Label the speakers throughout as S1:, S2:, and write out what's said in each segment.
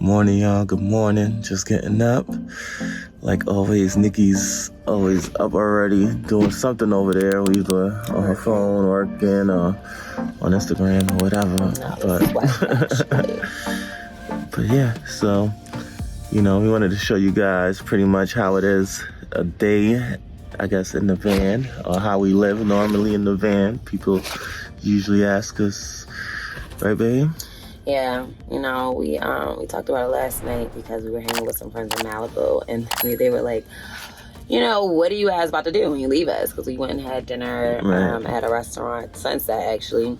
S1: Morning, y'all. Good morning. Just getting up. Like always, Nikki's always up already doing something over there, either on her phone, working, or on Instagram, or whatever. But yeah, so, we wanted to show you guys pretty much how it is a day, I guess, in the van, or how we live normally in the van. People usually ask us, right, babe?
S2: Yeah, we talked about it last night because we were hanging with some friends in Malibu, and they were like, what are you guys about to do when you leave us? Because we went and had dinner at a restaurant, Sunset, actually.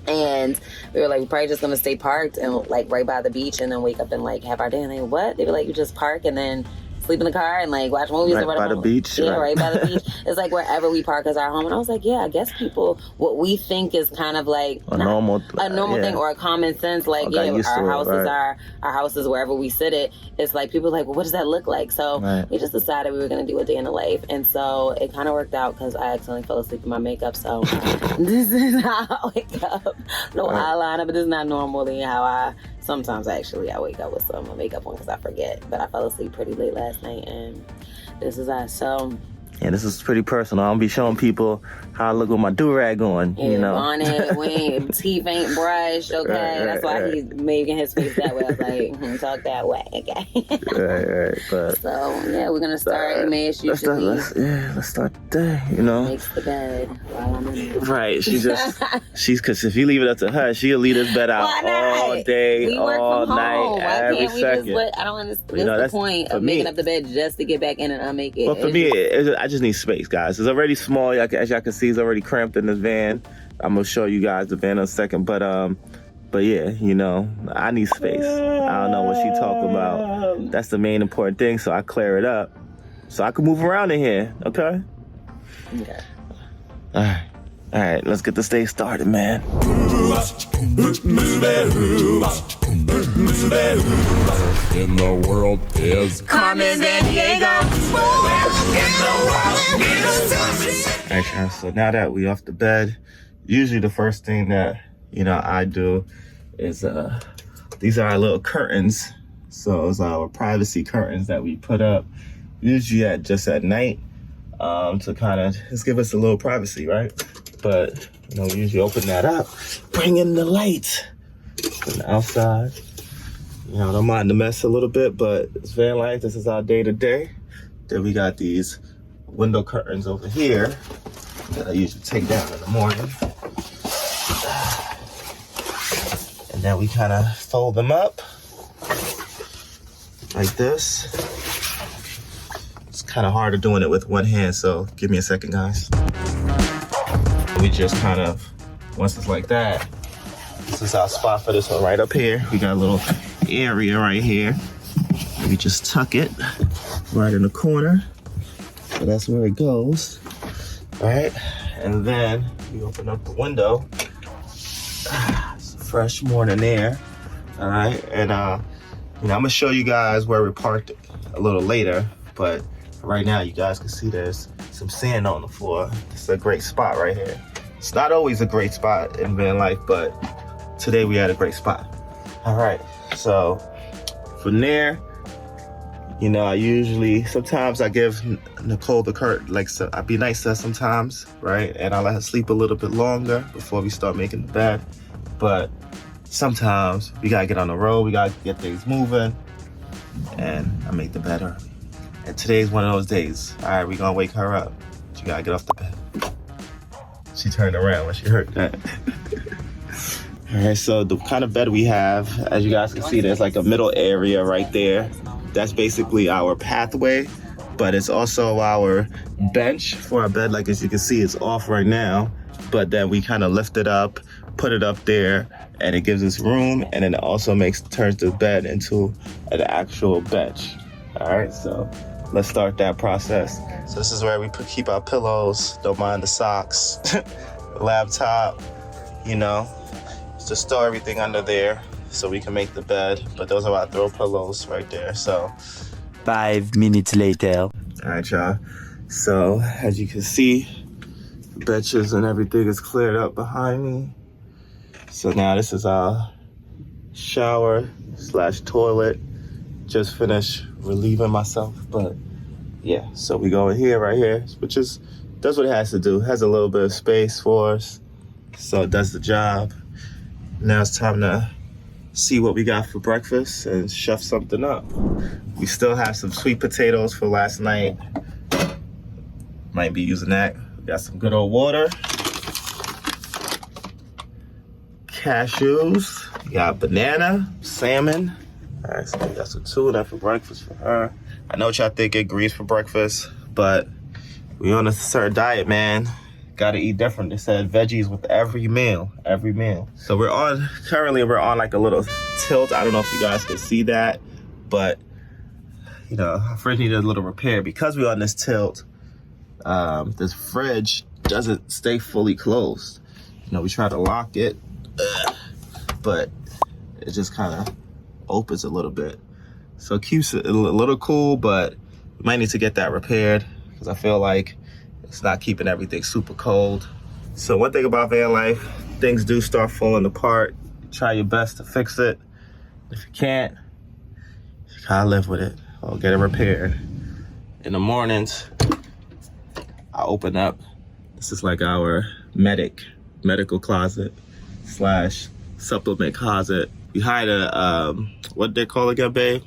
S2: And we were like, we're probably just going to stay parked and like right by the beach and then wake up and like have our day. And they what? They were like, you just park and then sleep in the car and like watch movies
S1: right by the beach.
S2: Yeah, right by the beach. It's like wherever we park is our home. And I was like, yeah, I guess people, what we think is kind of like
S1: a normal
S2: thing or a common sense, like our houses wherever we sit it. It's like people are like, well, what does that look like? So we just decided we were going to do a day in the life, and so it kind of worked out because I accidentally fell asleep in my makeup. So this is how I wake up. No eyeliner, but this is not normally how I. Sometimes actually I wake up with some makeup on because I forget, but I fell asleep pretty late last night, and this is us. So
S1: yeah, this is pretty personal. I'll be showing people how I look with my do-rag on,
S2: on it, teeth ain't brushed, okay? That's why he's making his face that way. I was like, talk that way, okay?
S1: right. But,
S2: so, yeah, we're going to start Emmaus usually.
S1: Let's start the day,
S2: Makes the bed while I'm in it.
S1: Right, because if you leave it up to her, she'll leave this bed out all day, all night, every second.
S2: I don't understand. What's the point of making up the bed just to get back in and unmake it?
S1: But for me, I just need space, guys. It's already small. As y'all can see, it's already cramped in this van. I'm gonna show you guys the van in a second. But yeah, I need space. I don't know what she talking about. That's the main important thing. So I clear it up so I can move around in here. Okay. All right. Let's get this day started, man.
S3: In the world is
S2: Carmen VanDiego.
S1: Alright, y'all, so now that we off the bed, usually the first thing that I do is these are our little curtains. So it's our privacy curtains that we put up usually just at night to kind of just give us a little privacy, right? But we usually open that up, bring in the light from the outside. Don't mind the mess a little bit, but it's van life. This is our day to day. Then we got these window curtains over here that I usually take down in the morning. And then we kind of fold them up like this. It's kind of hard doing it with one hand, so give me a second, guys. We just kind of, once it's like that, this is our spot for this one right up here. We got a little area right here. We just tuck it right in the corner. So that's where it goes, right? And then we open up the window. It's fresh morning air, all right? And I'm gonna show you guys where we parked a little later, but right now you guys can see there's some sand on the floor. It's a great spot right here. It's not always a great spot in van life, but today we had a great spot. All right, so from there, sometimes I give Nicole the curtain, so I'd be nice to her sometimes, right? And I let her sleep a little bit longer before we start making the bed. But sometimes we gotta get on the road, we gotta get things moving, and I make the bed early. And today's one of those days. All right, we gonna wake her up. She gotta get off the bed. She turned around when she heard that. All right, so the kind of bed we have, as you guys can see, there's like a middle area right there. That's basically our pathway, but it's also our bench for our bed. Like, as you can see, it's off right now, but then we kind of lift it up, put it up there, and it gives us room, and then it also turns the bed into an actual bench. All right, so let's start that process. So this is where we keep our pillows, don't mind the socks, laptop, just store everything under there so we can make the bed. But those are our throw pillows right there. So
S4: 5 minutes later.
S1: All right, y'all. So as you can see, the benches and everything is cleared up behind me. So now this is our shower / toilet. Just finished relieving myself, but yeah. So we go in here, right here, which is does what it has to do. It has a little bit of space for us, so it does the job. Now it's time to see what we got for breakfast and chef something up. We still have some sweet potatoes for last night. Might be using that. We got some good old water. Cashews. We got banana, salmon. All right, so we got some tuna for breakfast for her. I know what y'all think it grease for breakfast, but we on a certain diet, man. Gotta eat different. They said veggies with every meal. So currently we're on like a little tilt. I don't know if you guys can see that, but you know, our fridge needed a little repair. Because we're on this tilt, this fridge doesn't stay fully closed. You know, we try to lock it, but it just kind of opens a little bit. So it keeps it a little cool, but we might need to get that repaired because I feel like it's not keeping everything super cold. So one thing about van life, things do start falling apart. Try your best to fix it. If you can't, you gotta live with it or get it repaired. In the mornings, I open up. This is like our medical closet / supplement closet. We hired a, what they call again, babe?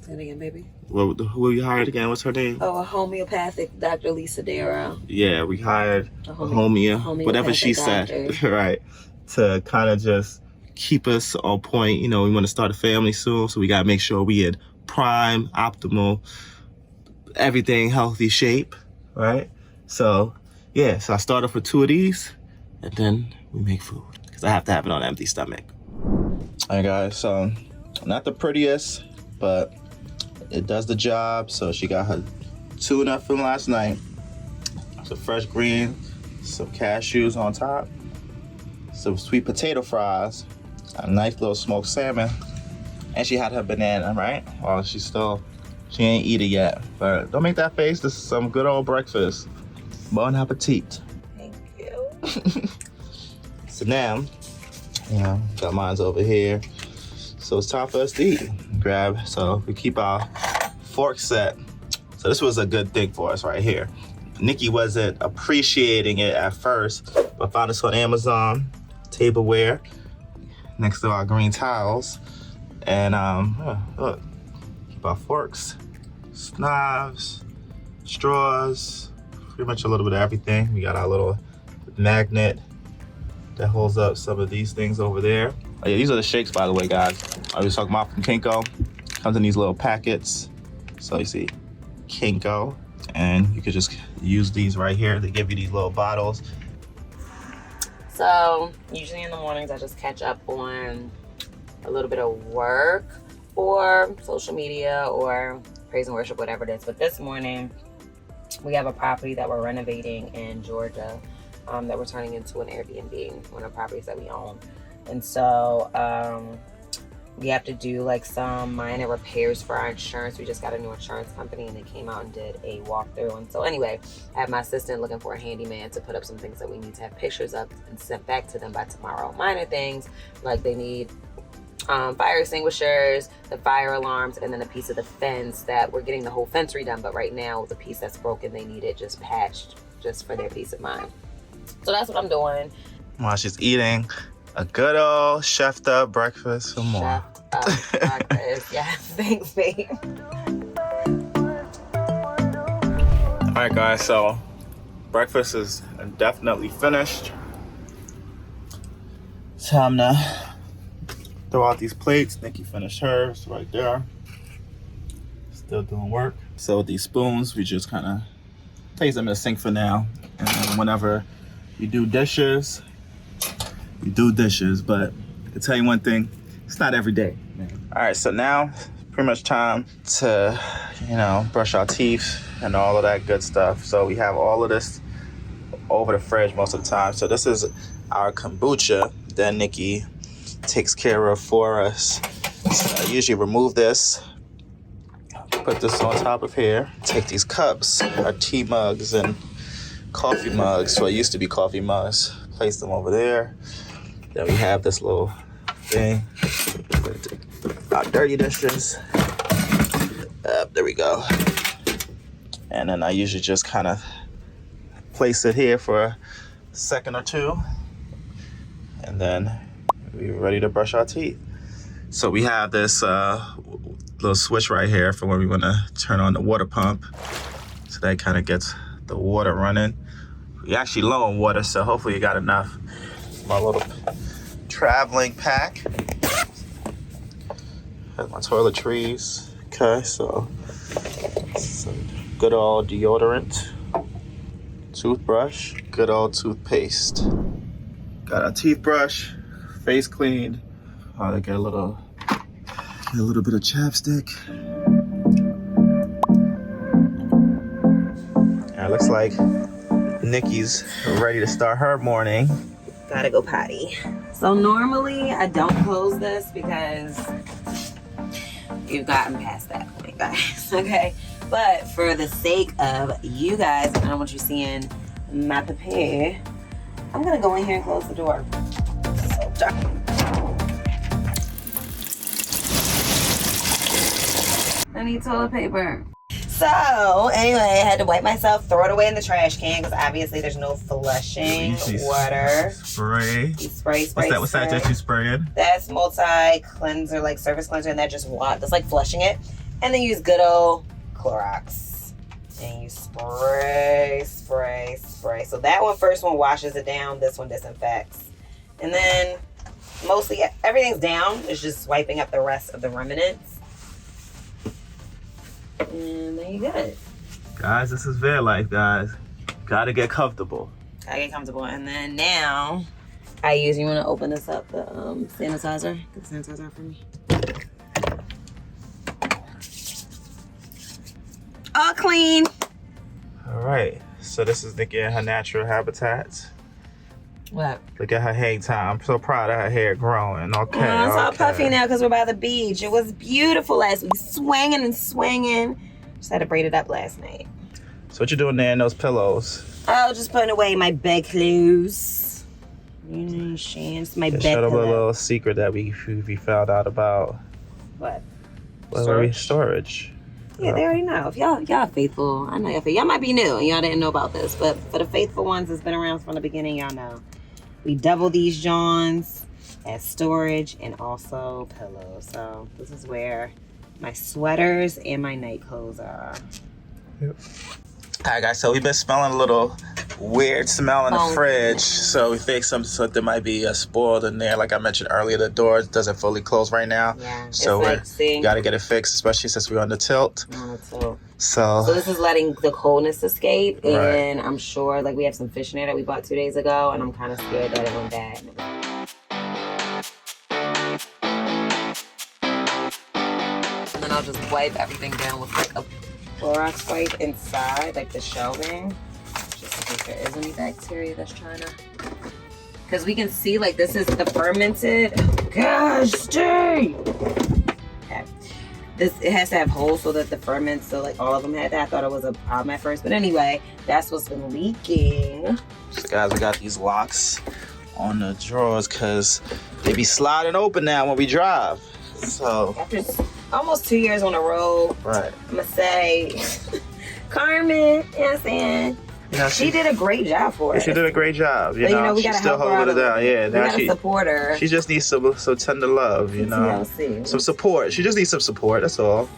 S2: Say it again, baby.
S1: Who we hired again? What's her name?
S2: Oh, a homeopathic Dr. Lisa Darrow.
S1: Yeah, we hired a homeo, whatever she said, right? To kind of just keep us on point. You know, we want to start a family soon, so we got to make sure we in prime, optimal, everything healthy shape, right? So, yeah, so I start off with 2 of these, and then we make food, because I have to have it on an empty stomach. All right, guys, so not the prettiest, but it does the job. So she got her tuna from last night, some fresh green, some cashews on top, some sweet potato fries, a nice little smoked salmon, and she had her banana, right? Well, she ain't eat it yet, but don't make that face. This is some good old breakfast. Bon appetit.
S2: Thank you.
S1: So now, you know, got mine's over here. So it's time for us to eat. So we keep our fork set. So this was a good thing for us right here. Nikki wasn't appreciating it at first, but found this on Amazon, tableware, next to our green tiles. And look, keep our forks, knives, straws, pretty much a little bit of everything. We got our little magnet that holds up some of these things over there. Oh yeah, these are the shakes, by the way, guys. I was talking about from Kinko. Comes in these little packets. So you see, Kinko, and you could just use these right here. They give you these little bottles.
S2: So usually in the mornings, I just catch up on a little bit of work or social media or praise and worship, whatever it is. But this morning, we have a property that we're renovating in Georgia that we're turning into an Airbnb, one of the properties that we own. And so we have to do like some minor repairs for our insurance. We just got a new insurance company and they came out and did a walkthrough. And so anyway, I have my assistant looking for a handyman to put up some things that we need to have pictures of and sent back to them by tomorrow. Minor things like they need fire extinguishers, the fire alarms, and then a piece of the fence that we're getting the whole fence redone. But right now, the piece that's broken, they need it just patched just for their peace of mind. So that's what I'm doing.
S1: While she's eating a good old chefed up breakfast for more.
S2: Chefed up breakfast. Yes, thanks, babe.
S1: All right, guys, so breakfast is definitely finished. Time to throw out these plates. Nikki finished hers right there. Still doing work. So with these spoons, we just kind of place them in the sink for now. And then whenever you do dishes, but I can tell you one thing, it's not every day, man. All right, so now pretty much time to, you know, brush our teeth and all of that good stuff. So we have all of this over the fridge most of the time. So this is our kombucha that Nikki takes care of for us. So I usually remove this, put this on top of here, take these cups, our tea mugs and coffee mugs, so it used to be coffee mugs, place them over there. Then we have this little thing, out dirty dishes. There we go. And then I usually just kind of place it here for a second or two. And then we're ready to brush our teeth. So we have this little switch right here for when we want to turn on the water pump. So that kind of gets the water running. We actually low on water, so hopefully you got enough. My little traveling pack. Has my toiletries. Okay, so some good old deodorant, toothbrush, good old toothpaste. Got a teeth brush, face cleaned. I get a little bit of chapstick. Yeah, it looks like Nikki's ready to start her morning.
S2: Gotta go potty. So normally I don't close this because you've gotten past that point, guys. Okay, but for the sake of you guys, I don't want you seeing my papier, I'm gonna go in here and close the door. So dark. I need toilet paper. So anyway, I had to wipe myself, throw it away in the trash can because obviously there's no flushing water.
S1: Spray.
S2: Spray.
S1: What's that that you spraying?
S2: That's multi-cleanser, like surface cleanser, and that just that's like flushing it. And then use good old Clorox. And you spray. So that first one washes it down, this one disinfects. And then mostly everything's down. It's just wiping up the rest of the remnants. And there you go.
S1: Guys, this is Veil Life, guys. Gotta get comfortable.
S2: And then now, you want to open this up, the sanitizer? Get the sanitizer out for me. All clean.
S1: All right, so this is Nikki in her natural habitat.
S2: What?
S1: Look at her hang time. I'm so proud of her hair growing. Okay.
S2: It's all puffy now because we're by the beach. It was beautiful last week, swinging and swinging. Just had to braid it up last night.
S1: So what you doing there in those pillows?
S2: Oh, just putting away my bed clothes. It's my bed
S1: Show them a
S2: pillow.
S1: little secret that we found out about.
S2: What?
S1: Storage.
S2: Yeah, they already know. If y'all faithful, I know y'all might be new and y'all didn't know about this, but for the faithful ones that's been around from the beginning, y'all know. We double these Johns as storage and also pillows. So this is where my sweaters and my night clothes are.
S1: Yep. All right, guys, so we've been smelling a little weird smell in the fridge. So we think something might be spoiled in there. Like I mentioned earlier, the door doesn't fully close right now.
S2: Yeah,
S1: so we got to get it fixed, especially since we're on the tilt. So
S2: this is letting the coldness escape. And I'm sure, like, we have some fish in there that we bought 2 days ago. And I'm kind of scared that it went bad. And then I'll just wipe everything down with, like, a Clorox wipe inside, like the shelving, just in case there is any bacteria that's trying to. Because we can see, like, this is the fermented. Gosh, dang! Okay. It has to have holes so that the ferments, so like all of them had that. I thought it was a problem at first, but anyway, that's what's been leaking.
S1: So guys, we got these locks on the drawers because they be sliding open now when we drive. So
S2: after almost 2 years on the road,
S1: right,
S2: I'm gonna say, Carmen, you know what I'm saying? She did a great job for us.
S1: She did a great job. You know,
S2: we
S1: she's
S2: gotta
S1: still
S2: help her
S1: holding it down. Yeah,
S2: we gotta support her.
S1: She just needs some tender love, you know. Some support. She just needs some support. That's all.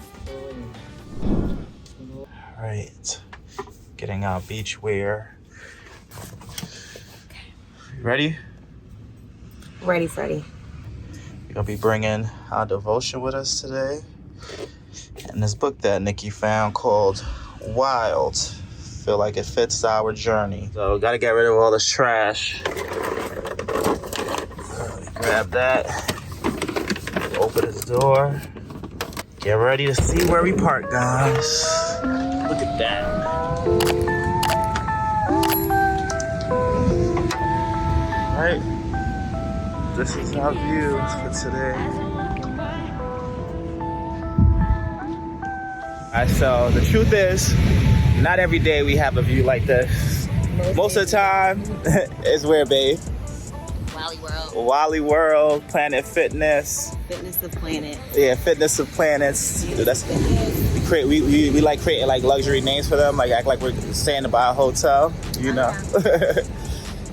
S1: All right, getting our beach wear. You ready?
S2: Ready, Freddie.
S1: We're gonna be bringing our devotion with us today, and this book that Nikki found called Wild. Feel like it fits our journey. So gotta get rid of all this trash. Grab that. Open this door. Get ready to see where we park, guys. Look at that. All right. This is our view for today. All right, so the truth is, not every day we have a view like this. Most of the time, it's where, babe?
S2: Well,
S1: Wally World, Planet Fitness.
S2: Fitness of Planet.
S1: Yeah, Fitness of Planets. Dude, that's we like creating like luxury names for them, like act like we're staying by a hotel, you know.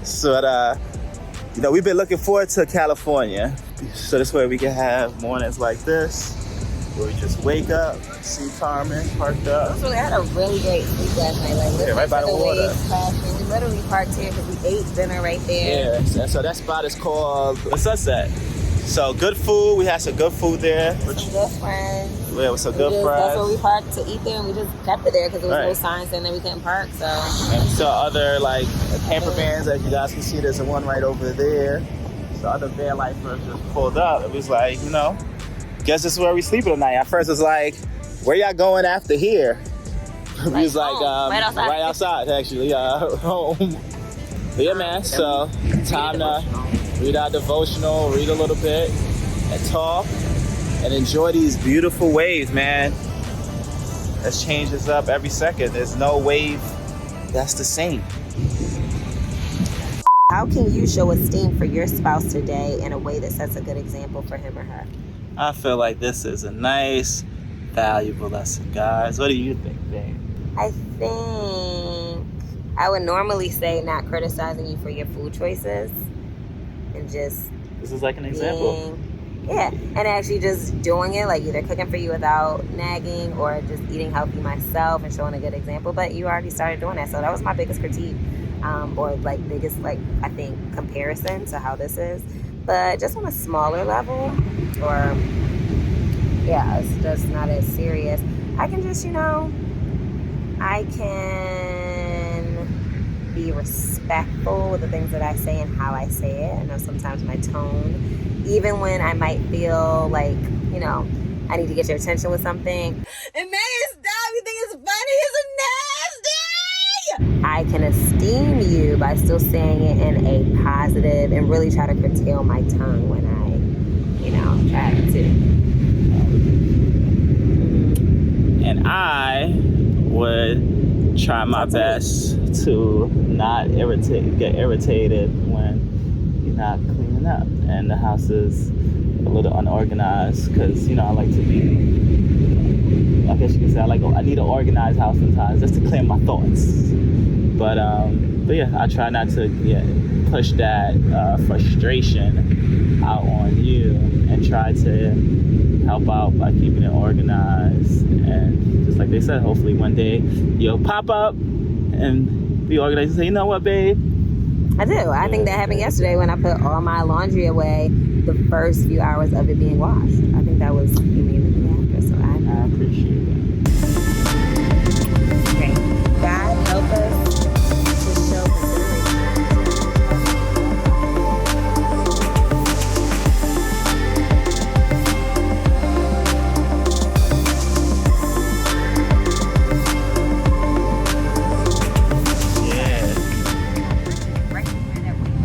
S1: So you know, we've been looking forward to California. So this way we can have mornings like this, where we just wake up, see Carmen parked up.
S2: I had a really great sleep last night. Like,
S1: right by the water.
S2: We literally parked here because we ate dinner right there.
S1: Yeah, so that spot is called the Sunset. So good food. We had some good food there.
S2: Some good friends.
S1: Yeah, with some good friends.
S2: That's where we parked to eat there, and we just kept it there because there was no sign saying that we couldn't park. So.
S1: And we saw other like camper vans, as you guys can see. There's one right over there. So other van lifers just pulled up. It was like, you know, guess this is where we sleeping tonight. At first, it's like, where y'all going after here? We was like, right outside, actually, home. But yeah, man. So time to read our devotional, read a little bit, and talk, and enjoy these beautiful waves, man. That changes up every second. There's no wave that's the same.
S2: How can you show esteem for your spouse today in a way that sets a good example for him or her?
S1: I feel like this is a nice, valuable lesson, guys. What do you think, babe?
S2: I think I would normally say not criticizing you for your food choices and just
S1: This is like an example.
S2: And actually just doing it, like either cooking for you without nagging or just eating healthy myself and showing a good example. But you already started doing that, so that was my biggest critique, or like biggest, like, I think, comparison to how this is. But just on a smaller level, or it's just not as serious. I can just, I can be respectful with the things that I say and how I say it. I know sometimes my tone, even when I might feel like, I need to get your attention with something. And May, stop, you think it's funny? It's nasty! I can esteem you by still saying it in a positive and really try to curtail my tongue when I, try to.
S1: And I would try my best to not get irritated when you're not cleaning up and the house is a little unorganized, because I like to be, I guess you can say, I need an organized house sometimes just to clear my thoughts. But yeah, I try not to push that frustration out on you, and try to help out by keeping it organized. And just like they said, hopefully one day you'll pop up and be organized and say, you know what, babe?
S2: I do. I think that happened yesterday when I put all my laundry away the first few hours of it being washed. I think that was immediately after, so I
S1: appreciate that.
S2: Great. God help us to show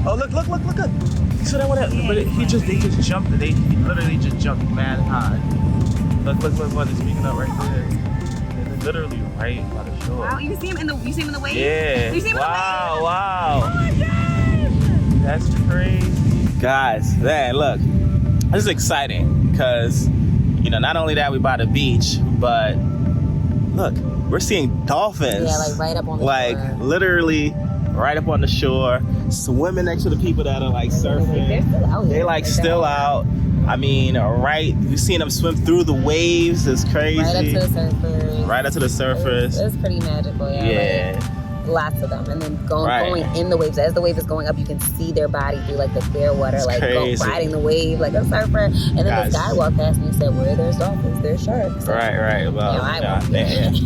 S1: Oh, look. You saw that one? But they just jumped. He literally just jumped mad high. Look, it's speaking up right there. They're literally right by the shore.
S2: Wow, you see him in the wave?
S1: Yeah.
S2: You see him
S1: wow.
S2: Oh my gosh!
S1: That's crazy. Guys, man, look. This is exciting because, not only that we by the beach, but look, we're seeing dolphins.
S2: Yeah, like right up on the shore.
S1: Literally right up on the shore, swimming next to the people that are surfing.
S2: They're still out here.
S1: They still out. I mean, we've seen them swim through the waves. It's crazy. Right up to the surfers.
S2: It's pretty magical, yeah. Lots of them. And then going in the waves. As the wave is going up, you can see their body through the clear water, riding the wave like a surfer. And then this guy walked past me and said, where there's dolphins, there's sharks. So,
S1: right. Well,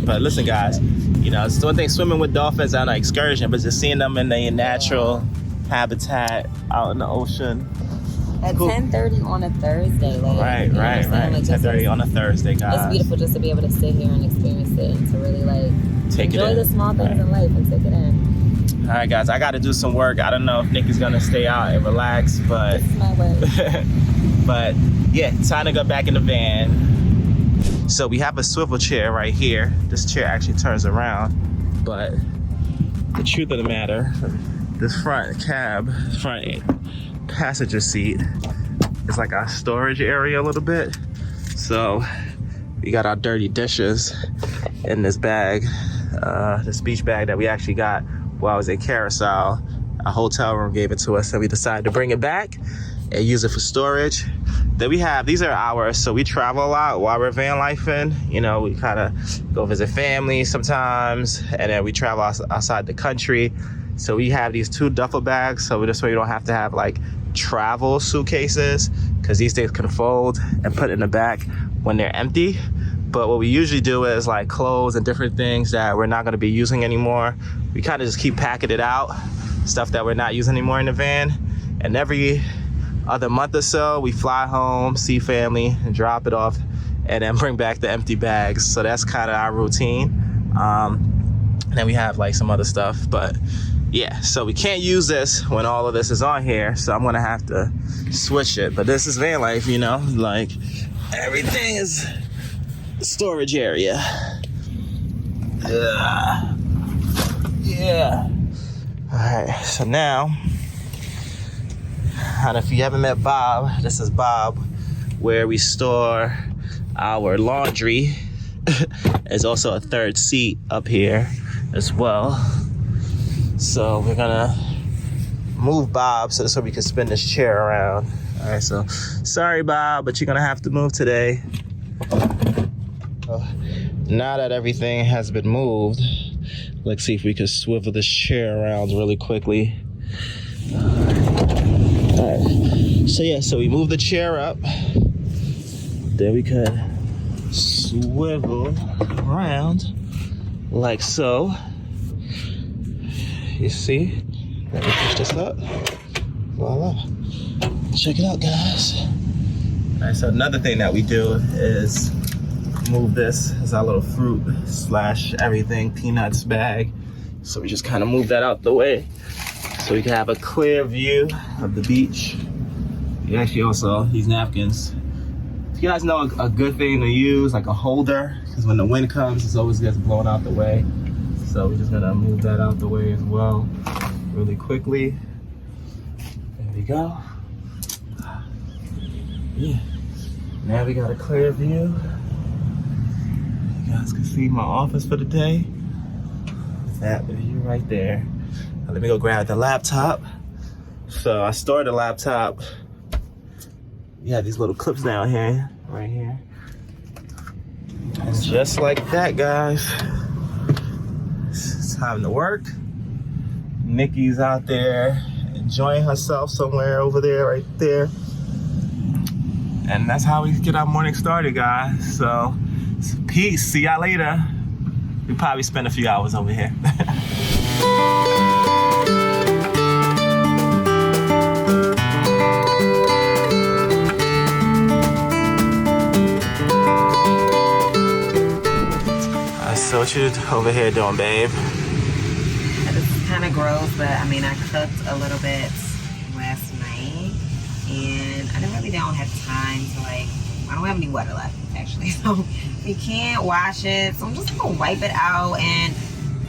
S1: but listen, guys, it's one thing swimming with dolphins on an excursion, but just seeing them in their natural habitat out in the ocean.
S2: At 10:30 on a Thursday.
S1: Right. 10:30 on a Thursday, guys.
S2: It's beautiful just to be able to sit here and experience it and to really enjoy the small things in life and take it in.
S1: All right, guys, I got to do some work. I don't know if Nikki's going to stay out and relax, but...
S2: This is my work.
S1: But, yeah, time to go back in the van. So we have a swivel chair right here. This chair actually turns around, but the truth of the matter, this front passenger seat is like our storage area a little bit. So we got our dirty dishes in this bag, this beach bag that we actually got while I was in Carousel. Our hotel room gave it to us, so we decided to bring it back and use it for storage. Then we have, these are ours, so we travel a lot while we're van lifing. You know, we kind of go visit family sometimes, and then we travel outside the country. So we have these 2 duffel bags, so this way you don't have to have like travel suitcases, because these things can fold and put in the back when they're empty. But what we usually do is like clothes and different things that we're not going to be using anymore. We kind of just keep packing it out, stuff that we're not using anymore in the van. And every other month or so, we fly home, see family, and drop it off, and then bring back the empty bags. So that's kind of our routine. And then we have like some other stuff, but yeah, so we can't use this when all of this is on here, so I'm gonna have to switch it. But this is van life, you know, like everything is storage area. Yeah. All right, so now, and if you haven't met Bob, this is Bob, where we store our laundry. There's also a 3rd seat up here as well. So we're gonna move Bob so we can spin this chair around. All right, so sorry, Bob, but you're gonna have to move today. Now that everything has been moved, let's see if we can swivel this chair around really quickly. All right, so yeah, so we move the chair up. Then we could swivel around like so. You see? Let me push this up. Voila. Check it out, guys. All right, so another thing that we do is move this as our little fruit / everything peanuts bag. So we just kind of move that out the way so we can have a clear view of the beach. We actually also, these napkins, if you guys know a good thing to use, like a holder, because when the wind comes, it always gets blown out the way. So we're just gonna move that out the way as well, really quickly. There we go. Yeah. Now we got a clear view. You guys can see my office for the day. That view right there. Now let me go grab the laptop. So I stored the laptop. Yeah, these little clips down here, right here. And just like that, guys. It's time to work. Nikki's out there enjoying herself somewhere over there, right there. And that's how we get our morning started, guys. So, peace. See y'all later. We probably spend a few hours over here. So what you over here doing, babe?
S2: It's kind of gross, but I mean, I cooked a little bit last night, and I don't have time to I don't have any water left, actually, so we can't wash it, so I'm just gonna wipe it out. And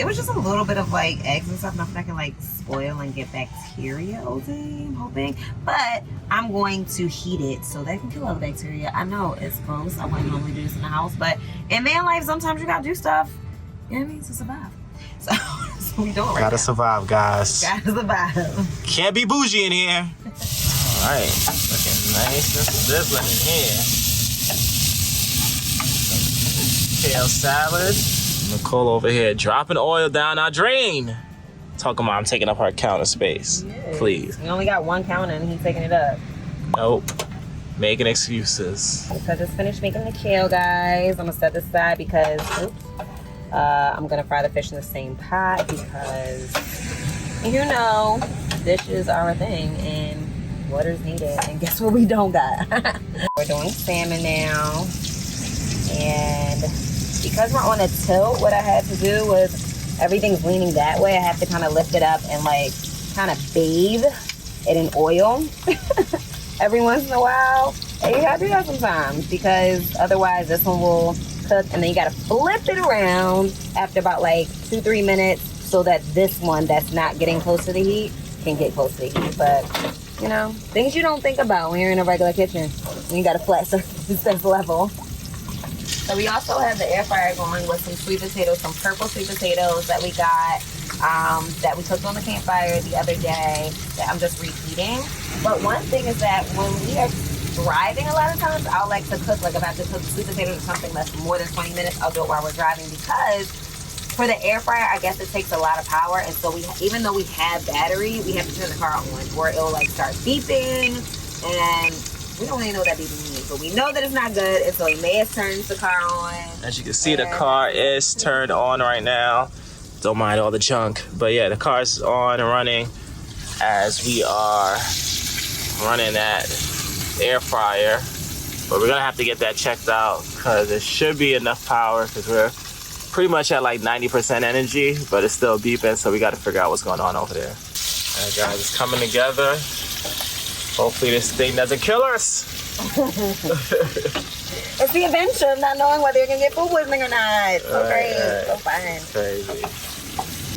S2: it was just a little bit of eggs and stuff, nothing that can spoil and get bacteria, I'm hoping. But I'm going to heat it so that it can kill all the bacteria. I know it's gross, I wouldn't normally do this in the house, but in man life, sometimes you gotta do stuff, you know what I mean, to survive. So we do it right
S1: Gotta
S2: now.
S1: Survive, guys.
S2: Gotta survive.
S1: Can't be bougie in here. All right, looking nice and sizzling in here. Kale salad. Nicole over here dropping oil down our drain. Talking about I'm taking up her counter space.
S2: Yes.
S1: Please.
S2: We only got one counter and he's taking it up.
S1: Nope. Making excuses.
S2: So I just finished making the kale, guys. I'm gonna set this aside because, I'm gonna fry the fish in the same pot because, dishes are a thing and water's needed. And guess what we don't got? We're doing salmon now. And because we're on a tilt, what I had to do was everything's leaning that way. I have to kind of lift it up and kind of bathe it in oil every once in a while. And you gotta do that sometimes because otherwise this one will cook, and then you gotta flip it around after about 2-3 minutes so that this one that's not getting close to the heat can get close to the heat. But You know, things you don't think about when you're in a regular kitchen. When you got a flat surface level. So we also have the air fryer going with some sweet potatoes, some purple sweet potatoes that we got, that we cooked on the campfire the other day that I'm just reheating. But one thing is that when we are driving a lot of times, I'll like to cook, like if I have to cook sweet potatoes or something that's more than 20 minutes, I'll do it while we're driving because for the air fryer, I guess it takes a lot of power. And so even though we have battery, we have to turn the car on or it'll like start beeping and we don't really know what that beeping means, but we know that it's not good. And so we may have turned the car on.
S1: As you can see, the car is turned on right now. Don't mind all the junk. But yeah, the car's on and running as we are running that air fryer. But we're gonna have to get that checked out because it should be enough power because we're pretty much at like 90% energy, but it's still beeping, so we gotta figure out what's going on over there. All right, guys, it's coming together. Hopefully this thing doesn't kill us.
S2: It's the adventure of not knowing whether you're gonna get food poisoning or not. So great, so fun.
S1: Crazy.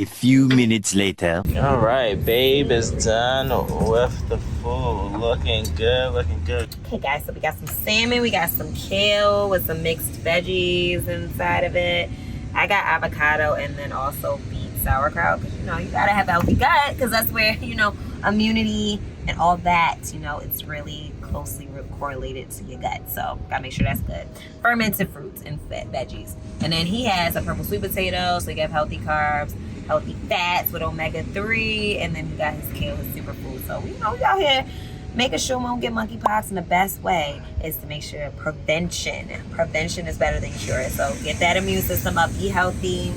S4: A few minutes later.
S1: All right, babe is done with the food. Looking good, looking good.
S2: Okay, guys, so we got some salmon, we got some kale with some mixed veggies inside of it. I got avocado and then also beet sauerkraut because, you know, you gotta have a healthy gut because that's where, you know, immunity and all that, you know, it's really closely correlated to your gut. So gotta make sure that's good. Fermented fruits and veggies. And then he has a purple sweet potato, so you have healthy carbs, healthy fats with omega-3, and then he got his kale, his superfood. So we know we out here making sure we don't get monkeypox, and the best way is to make sure prevention is better than cure. So get that immune system up, be healthy.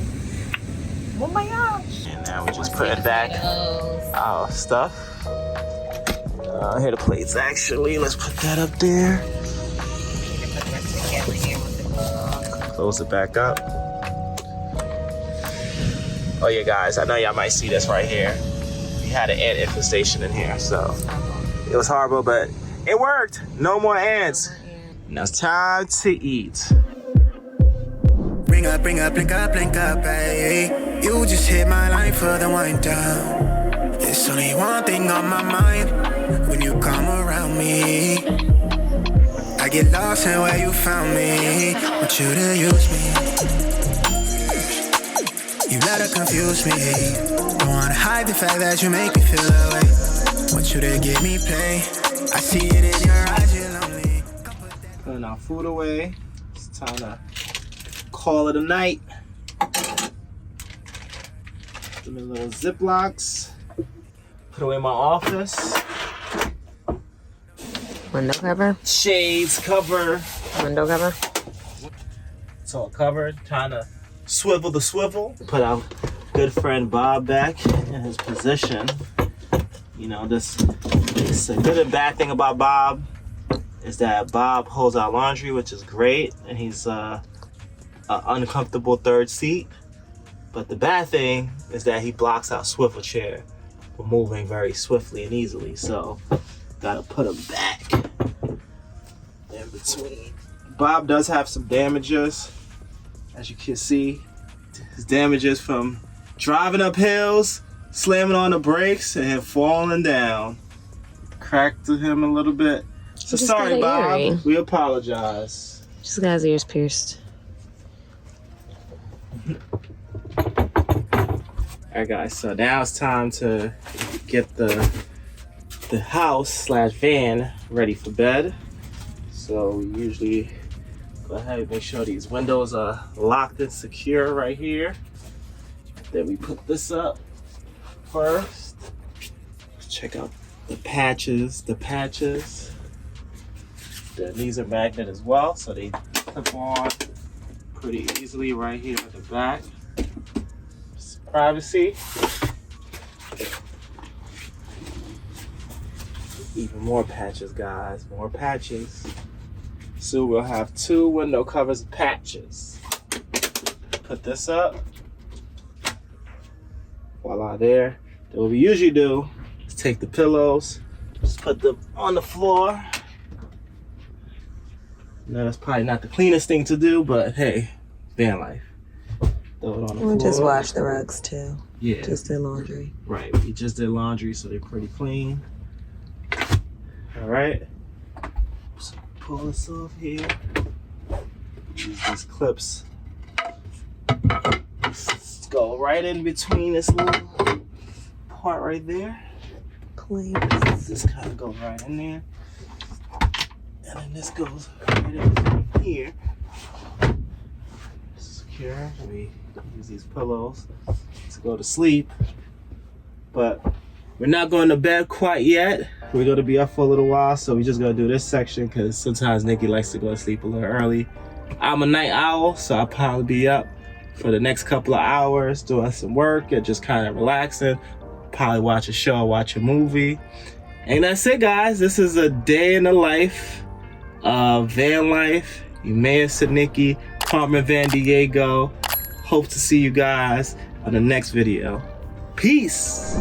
S2: Oh my gosh.
S1: And now we're just putting back our stuff. Here are the plates actually. Let's put that up there. Close it back up. Oh yeah, guys, I know y'all might see this right here. We had an ant infestation in here, so it was horrible, but it worked. No more ants. Now it's time to eat.
S5: Bring up, blink up, blink up, hey. You just hit my line for the wind down. There's only one thing on my mind when you come around me. I get lost in where you found me. Want you to use me. You let her confuse me. Don't wanna hide the fact that you make me feel that way. Want you to give me play. I see it in your eyes, you're lonely.
S1: Putting our food away. It's time to call it a night. Put them in little Ziplocs. Put away my office.
S2: Window cover.
S1: Shades cover.
S2: Window cover.
S1: It's all covered. Trying to swivel the swivel. Put our good friend Bob back in his position. You know, this is a good and bad thing about Bob is that Bob holds our laundry, which is great, and he's an uncomfortable third seat. But the bad thing is that he blocks our swivel chair from moving very swiftly and easily. So, gotta put him back in between. Bob does have some damages, as you can see. His damages from driving up hills, slamming on the brakes, and falling down. Cracked to him a little bit. So sorry, Bob. Earring. We apologize.
S2: Just got his ears pierced.
S1: Alright guys, so now it's time to get the house/van ready for bed. So we usually go ahead and make sure these windows are locked and secure right here. Then we put this up first. Check out the patches. Then these are magnet as well, so they clip on pretty easily right here at the back. Privacy. Even more patches, guys, more patches. So we'll have 2 window covers of patches. Put this up. Voila, there. Then what we usually do is take the pillows, just put them on the floor. Now that's probably not the cleanest thing to do, but hey, van life. Throw it on the floor.
S2: We just wash the rugs too.
S1: Yeah.
S2: Just did laundry.
S1: Right, we just did laundry, so they're pretty clean. All right. So pull this off here. Use these clips. Let's go right in between this little part right there. Please. This kind of goes right in there. And then this goes right in between here. Secure. We use these pillows to go to sleep. But we're not going to bed quite yet. We're going to be up for a little while, so we just going to do this section because sometimes Nikki likes to go to sleep a little early. I'm a night owl, so I'll probably be up for the next couple of hours doing some work and just kind of relaxing. Probably watch a show, watch a movie. And that's it, guys. This is a day in the life of van life. Emmaus and Nikki, Carmen VanDiego. Hope to see you guys on the next video. Peace.